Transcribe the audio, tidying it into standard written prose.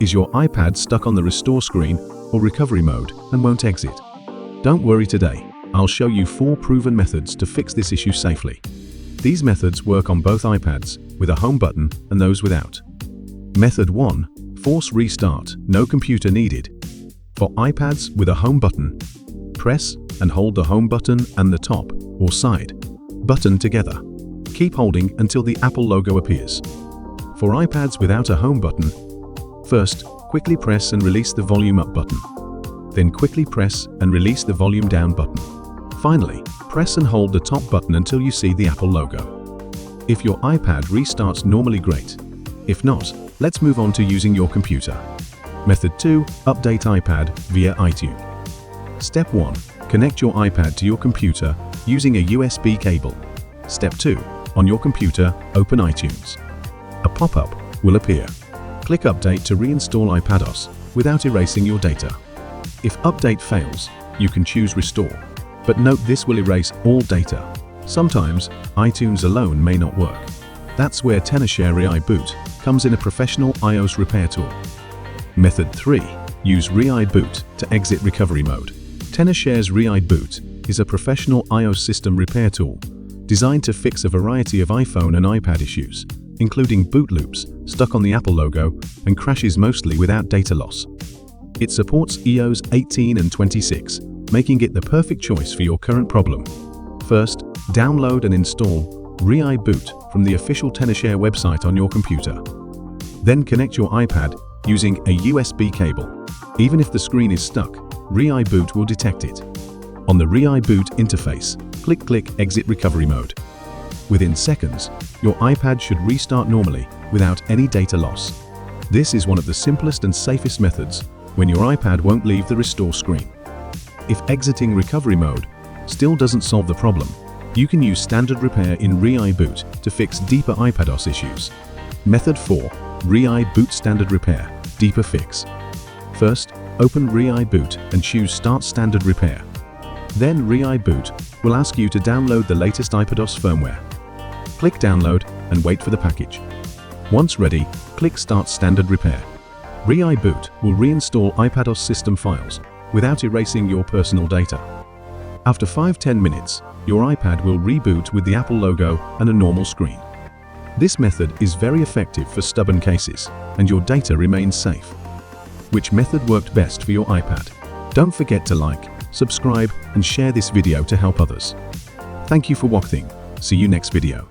Is your iPad stuck on the restore screen or recovery mode and won't exit? Don't worry today. I'll show you 4 proven methods to fix this issue safely. These methods work on both iPads with a home button and those without. Method 1. Force restart, no computer needed. For iPads with a home button, press and hold the home button and the top or side button together. Keep holding until the Apple logo appears. For iPads without a home button, first, quickly press and release the volume up button. Then quickly press and release the volume down button. Finally, press and hold the top button until you see the Apple logo. If your iPad restarts normally, great. If not, let's move on to using your computer. Method 2. Update iPad via iTunes. Step 1. Connect your iPad to your computer using a USB cable. Step 2. On your computer, open iTunes. A pop-up will appear. Click Update to reinstall iPadOS without erasing your data. If update fails, you can choose Restore, but note this will erase all data. Sometimes, iTunes alone may not work. That's where tenorshare ReiBoot comes in, a professional iOS repair tool. Method 3. Use ReiBoot to exit recovery mode. Tenorshare's ReiBoot is a professional iOS system repair tool designed to fix a variety of iPhone and iPad issues, including boot loops, stuck on the Apple logo, and crashes mostly without data loss. It supports iOS 18 and 26, making it the perfect choice for your current problem. First, download and install ReiBoot from the official tenorshare website on your computer. Then connect your iPad using a USB cable. Even if the screen is stuck, ReiBoot will detect it. On the ReiBoot interface, click Exit Recovery Mode. Within seconds, your iPad should restart normally without any data loss. This is one of the simplest and safest methods when your iPad won't leave the restore screen. If exiting recovery mode still doesn't solve the problem, you can use standard repair in ReiBoot to fix deeper iPadOS issues. Method 4. ReiBoot Standard Repair, Deeper Fix. First, open ReiBoot and choose Start Standard Repair. Then ReiBoot will ask you to download the latest iPadOS firmware. Click Download and wait for the package. Once ready, click Start Standard Repair. ReiBoot will reinstall iPadOS system files without erasing your personal data. After 5–10 minutes, your iPad will reboot with the Apple logo and a normal screen. This method is very effective for stubborn cases, and your data remains safe. Which method worked best for your iPad? Don't forget to like, subscribe, and share this video to help others. Thank you for watching. See you next video.